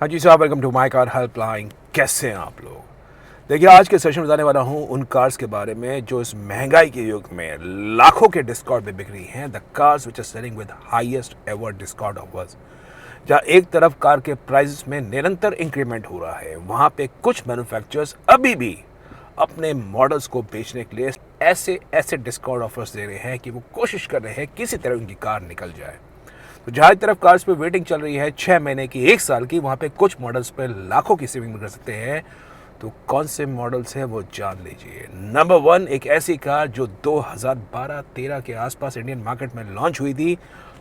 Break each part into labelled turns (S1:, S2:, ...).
S1: हाँ जी साहब, welcome to my car helpline. कैसे हैं आप लोग? देखिए, आज के सेशन में बताने वाला हूँ उन कार्स के बारे में जो इस महंगाई के युग में लाखों के डिस्काउंट में बिक रही हैं। The cars which are selling with highest ever discount offers. जहाँ एक तरफ कार के प्राइस में निरंतर इंक्रीमेंट हो रहा है, वहाँ पे कुछ मैन्युफैक्चरर्स अभी भी अपने मॉडल्स को बेचने के लिए ऐसे ऐसे डिस्काउंट ऑफर्स दे रहे हैं कि वो कोशिश कर रहे हैं किसी तरह उनकी कार निकल जाए। तो जहाँ तरफ कार्स पे वेटिंग चल रही है 6 महीने की, 1 साल की, वहाँ पे कुछ मॉडल्स पे लाखों की सेविंग कर सकते हैं। तो कौन से मॉडल्स हैं वो जान लीजिए। नंबर 1, एक ऐसी कार जो 2012-13 के आसपास इंडियन मार्केट में लॉन्च हुई थी,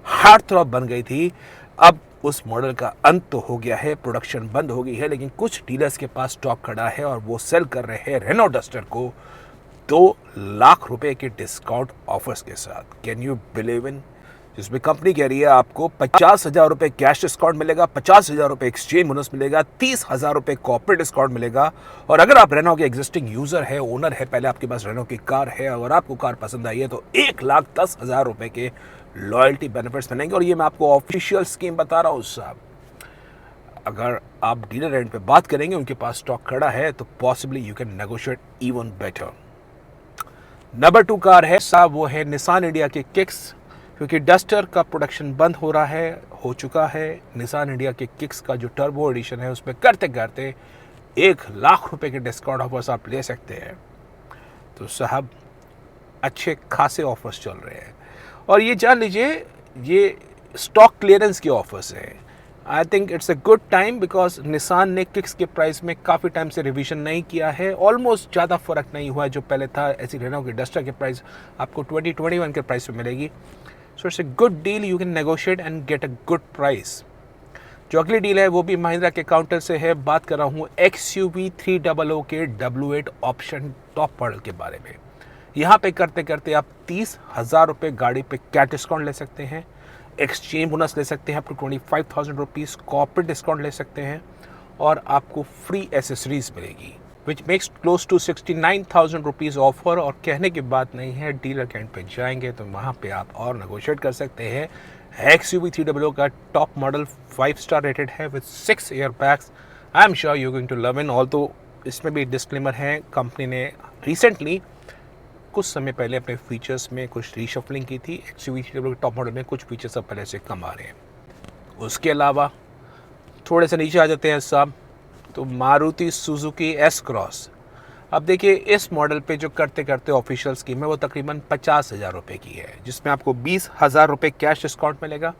S1: हार्ट थ्रॉब बन गई थी। अब उस मॉडल का अंत तो हो गया है, प्रोडक्शन बंद हो गई है, लेकिन कुछ डीलर्स के पास स्टॉक खड़ा है और वो सेल कर रहे हैं रेनो डस्टर को 2 लाख रुपए के डिस्काउंट ऑफर्स के साथ। Can you believe in? जिसमें कंपनी कह रही है आपको 50,000 रुपए कैश डिस्काउंट मिलेगा, 50,000 रुपए एक्सचेंज बोनस मिलेगा, 30,000 रुपए कॉर्पोरेट डिस्काउंट मिलेगा। और अगर आप रेनो के एग्जिस्टिंग यूजर है, ओनर है, पहले आपके पास रेनो की कार है, अगर आपको कार पसंद आई है तो 1,10,000 रुपए के लॉयल्टी बेनिफिट्स मिलेंगे। और ये मैं आपको ऑफिशियल स्कीम बता रहा हूँ साहब। अगर आप डीलर एंड पे बात करेंगे, उनके पास स्टॉक खड़ा है, तो possibly you can negotiate even better. Number 2 car है साहब, वो है निसान इंडिया के किक्स। क्योंकि डस्टर का प्रोडक्शन बंद हो चुका है। निसान इंडिया के किक्स का जो टर्बो एडिशन है, उसमें करते करते 1 लाख रुपए के डिस्काउंट ऑफर्स आप ले सकते हैं। तो साहब, अच्छे खासे ऑफर्स चल रहे हैं। और ये जान लीजिए, ये स्टॉक क्लियरेंस के ऑफर्स हैं। I think it's a good time because Nissan ने किक्स के प्राइस में काफ़ी टाइम से रिवीजन नहीं किया है। ऑलमोस्ट ज़्यादा फर्क नहीं हुआ है जो पहले था। ऐसी रेनो की डस्टर के प्राइस आपको 2021 के प्राइस पे मिलेगी। So it's a good deal, you can negotiate and get a good price. जो अगली डील है वो भी महिंद्रा के काउंटर से है। बात कर रहा हूँ XUV 300 के W8 ऑप्शन टॉप मॉडल के बारे में। यहाँ पे करते करते आप 30,000 रुपये गाड़ी पे कैश डिस्काउंट ले सकते हैं, एक्सचेंज बोनस ले सकते हैं, आपको 25,000 रुपीज़ कॉर्पोरेट डिस्काउंट ले सकते हैं, और आपको फ्री एसेसरीज मिलेगी, which makes close to 69,000 rupees offer. और कहने की बात नहीं है, डीलर कैंट पे जाएंगे तो वहाँ पे आप और नेगोशिएट कर सकते हैं। XUV 300 का टॉप मॉडल 5 स्टार रेटेड है with 6 air bags. I am sure you going to love in. Although इसमें भी डिस्क्लेमर है, कंपनी ने रिसेंटली कुछ समय पहले अपने फीचर्स में कुछ रीशफलिंग की थी। XUV 300 के टॉप मॉडल में कुछ फीचर्स अब पहले से कम आ रहे हैं। उसके अलावा थोड़े से नीचे आ जाते हैं साहब, तो मारुति सुजुकी S क्रॉस। अब देखिए, इस मॉडल पे जो करते करते ऑफिशियल स्कीम है वो तकरीबन 50,000 रुपये की है, जिसमें आपको 20,000 रुपये कैश डिस्काउंट मिलेगा,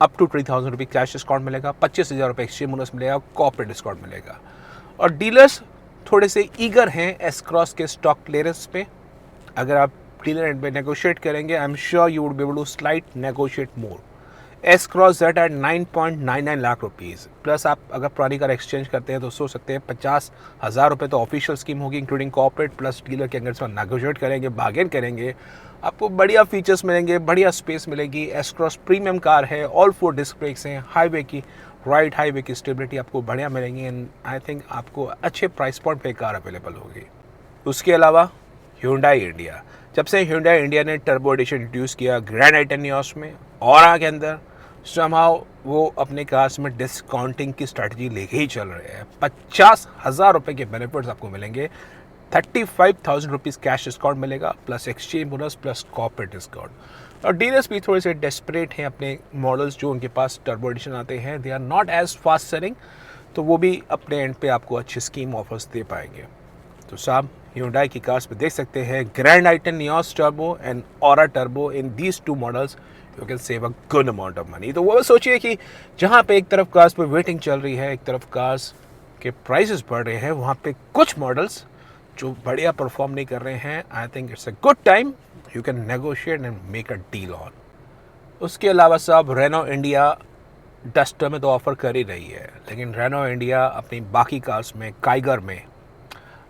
S1: अप टू 3,000 रुपये कैश डिस्काउंट मिलेगा, 25,000 रुपये एक्सचेंज बोनस मिलेगा, कॉर्पोरेट डिस्काउंट मिलेगा। और डीलर्स थोड़े से ईगर हैं S क्रॉस के स्टॉक क्लियरेंस पे। अगर आप डीलर एंड पे नेगोशिएट करेंगे, I am sure you would be able to slight negotiate more. S cross Z at 9.99 lakh rupees plus. आप अगर पुरानी कार एक्सचेंज करते हैं तो सोच सकते हैं 50,000 रुपये तो ऑफिशियल स्कीम होगी, इंक्लूडिंग कॉर्पोरेट प्लस डीलर के। अगर नेगोशिएट करेंगे, बार्गेन करेंगे, आपको बढ़िया फीचर्स मिलेंगे, बढ़िया स्पेस मिलेगी। S क्रॉस प्रीमियम कार है, ऑल 4 डिस्क ब्रेक्स हैं, हाईवे की हाईवे की स्टेबिलिटी आपको बढ़िया मिलेंगी। एंड आई थिंक आपको अच्छे प्राइस पॉइंट पे कार अवेलेबल होगी। उसके अलावा Hyundai इंडिया, जब से Hyundai इंडिया ने टर्बो एडिशन इंट्रोड्यूस किया ग्रैंड आइटन नियोस में और आगे अंदर, समहाउ वो अपने कार्स में डिस्काउंटिंग की स्ट्रैटेजी लेके ही चल रहे हैं। 50,000 रुपये के बेनिफिट्स आपको मिलेंगे, 35,000 रुपीज़ कैश डिस्काउंट मिलेगा, plus exchange bonus plus corporate discount. और डीलर्स भी थोड़े से डेस्परेट हैं, अपने मॉडल्स जो उनके पास टर्बो एडिशन आते हैं they are not as fast selling, तो वो भी अपने एंड पे आपको अच्छी स्कीम ऑफर्स दे पाएंगे। तो साहब, Hyundai की कार्स पे देख सकते हैं grand आइटन Nios turbo and aura turbo. In these 2 models you can save a good amount of money. तो वो सोचिए कि जहाँ पे एक तरफ कार्स पे वेटिंग चल रही है, एक तरफ कार्स के प्राइसेस बढ़ रहे हैं, वहाँ पे कुछ मॉडल्स जो बढ़िया परफॉर्म नहीं कर रहे हैं। I think it's a good time, you can negotiate and make a deal on. उसके अलावा साहब, रेनो इंडिया डस्टर में तो ऑफर कर ही रही है, लेकिन रेनो इंडिया अपनी बाकी कार्स में, काइगर में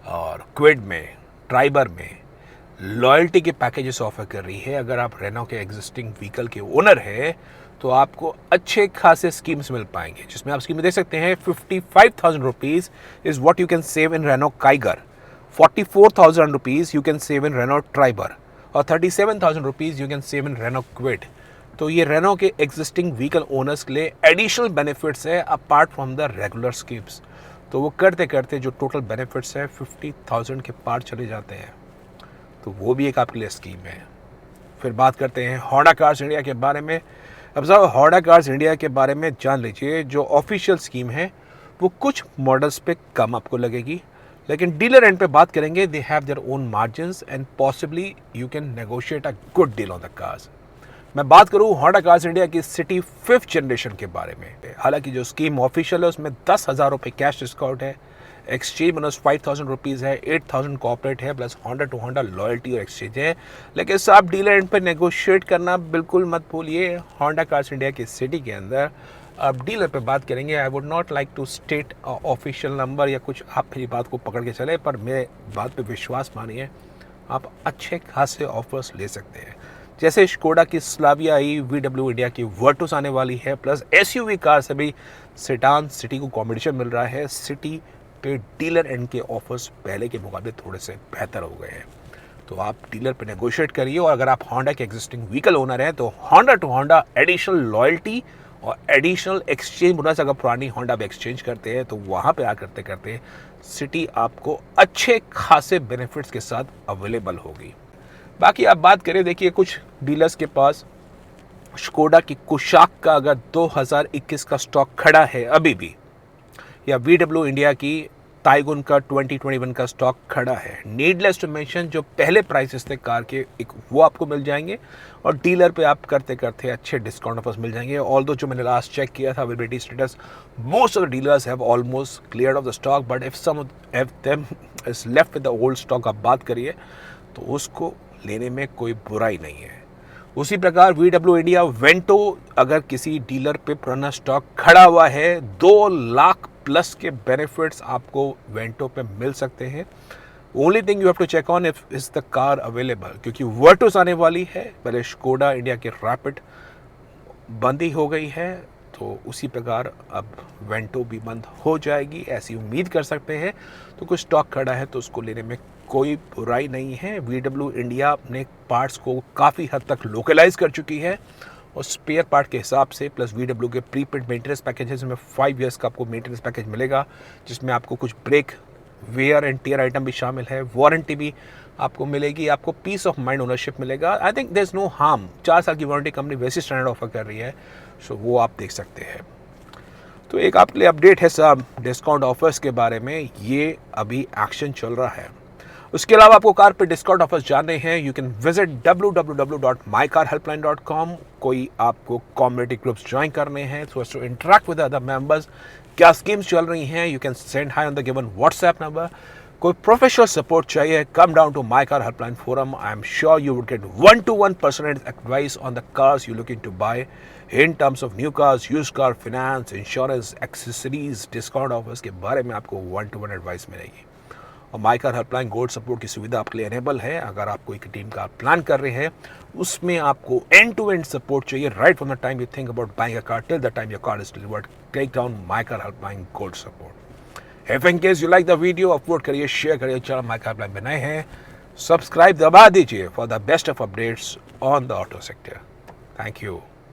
S1: और क्विड में, ट्राइबर में लॉयल्टी के पैकेजेस ऑफर कर रही है। अगर आप रेनो के एग्जिस्टिंग व्हीकल के ओनर है तो आपको अच्छे खासे स्कीम्स मिल पाएंगे, जिसमें आप स्कीम में देख सकते हैं 55,000 rupees is what you can save in Renault Kiger, 44,000 rupees you can save in Renault Triber, और 37,000 rupees you can save in Renault Kwid. तो ये रेनो के एग्जिस्टिंग व्हीकल ओनर्स के लिए एडिशनल बेनिफिट्स है apart from the regular schemes. तो वो करते करते जो टोटल बेनिफिट्स है 50,000 के पार चले जाते हैं, तो वो भी एक आपके लिए स्कीम है। फिर बात करते हैं होंडा कार्स इंडिया के बारे में। अब साहब होंडा कार्स इंडिया के बारे में जान लीजिए, जो ऑफिशियल स्कीम है वो कुछ मॉडल्स पे कम आपको लगेगी, लेकिन डीलर एंड पे बात करेंगे, they have their own margins and possibly you can negotiate a good deal on the cars. मैं बात करूं होंडा कार्स इंडिया की सिटी 5th जनरेशन के बारे में। हालांकि जो स्कीम ऑफिशियल है उसमें 10,000 रुपये कैश डिस्काउंट है, एक्सचेंज बोनस 5,000 रुपीज़ है, 8,000 कॉर्पोरेट है, plus Honda to Honda loyalty और एक्सचेंज है। लेकिन साहब डीलर एंड पे नेगोशिएट करना बिल्कुल मत भूलिए। होंडा कार्स इंडिया की सिटी के अंदर अब डीलर पे बात करेंगे, I would not like to state official number या कुछ, आप मेरी बात को पकड़ के चले, पर मेरे बात पे विश्वास मानिए, आप अच्छे खासे ऑफर्स ले सकते हैं। जैसे स्कोडा की स्लाविया आई, VW इंडिया की वर्टुस आने वाली है, प्लस SUV कार से भी सेडान सिटी को कॉम्पिटिशन मिल रहा है। सिटी पे डीलर एंड के ऑफर्स पहले के मुकाबले थोड़े से बेहतर हो गए हैं, तो आप डीलर पे नेगोशिएट करिए। और अगर आप होंडा के एग्जिस्टिंग व्हीकल ओनर हैं तो Honda to Honda additional loyalty और एडिशनल एक्सचेंज बोनस, अगर पुरानी होंडा पे एक्सचेंज करते हैं तो वहाँ पे आ करते करते सिटी आपको अच्छे खासे बेनिफिट्स के साथ अवेलेबल होगी। बाकी आप बात करें, देखिए कुछ डीलर्स के पास स्कोडा की कुशाक का अगर 2021 का स्टॉक खड़ा है अभी भी, या VW इंडिया की ताइगुन का 2021 का स्टॉक खड़ा है, नीडलेस टू मेंशन जो पहले प्राइसेस थे कार के एक वो आपको मिल जाएंगे, और डीलर पे आप करते करते अच्छे डिस्काउंट ऑफर्स मिल जाएंगे। ऑल्दो जो मैंने लास्ट चेक किया था availability status, most of the dealers have almost cleared off the stock, but if some of them is left with the old stock आप बात करिए तो उसको लेने में कोई बुराई नहीं है। उसी प्रकार VW इंडिया वेंटो, अगर किसी डीलर पे पुराना स्टॉक खड़ा हुआ है, 2 लाख प्लस के बेनिफिट्स आपको वेंटो पे मिल सकते हैं। Only thing you have to check on if is the car available, क्योंकि वर्टुस आने वाली है, पहले स्कोडा इंडिया की रैपिड बंदी हो गई है, तो उसी प्रकार अब वेंटो भी बंद हो जाएगी, ऐसी उम्मीद कर सकते हैं। तो कुछ स्टॉक खड़ा है तो उसको लेने में कोई बुराई नहीं है। VW इंडिया अपने पार्ट्स को काफ़ी हद तक लोकलाइज कर चुकी है, और स्पेयर पार्ट के हिसाब से प्लस VW के प्रीपेड मेंटेनेंस पैकेजेस में 5 ईयर्स का आपको मेंटेनेंस पैकेज मिलेगा, जिसमें आपको कुछ brake wear and tear item भी शामिल है, वारंटी भी आपको मिलेगी, आपको पीस ऑफ माइंड ओनरशिप मिलेगा। I think there is no harm, 4 साल की वारंटी कंपनी वैसी स्टैंडर्ड ऑफर कर रही है, सो वो आप देख सकते हैं। तो एक आपके लिए अपडेट है साहब डिस्काउंट ऑफर्स के बारे में, ये अभी एक्शन चल रहा है। उसके अलावा आपको कार पे डिस्काउंट ऑफर्स जानने हैं, यू कैन विजिट www.mycarhelpline.com। कोई आपको कम्युनिटी ग्रुप्स ज्वाइन करने हैं so as to interact with other members, क्या स्कीम्स चल रही हैं, you can send hi on the given WhatsApp number. कोई प्रोफेशनल सपोर्ट चाहिए, come down to my car helpline forum. I am sure you would get 1-to-1 personalized advice on the cars you're looking to buy in terms of new cars, used car, finance, insurance, accessories, discount offers के बारे में आपको 1-to-1 advice मिलेगी। और माई car helpline gold support की सुविधा आपके लिए एनेबल है। अगर आप कोई टीम का प्लान कर रहे हैं, उसमें आपको एंड टू एंड सपोर्ट चाहिए, right from the time you think about buying a car till the time your car is delivered, take down my car helpline gold support. If in case you like the video, upload करिए, share करिए, channel my car helpline बनाए हैं, subscribe दबा दीजिए for the best of updates on the auto sector. Thank you.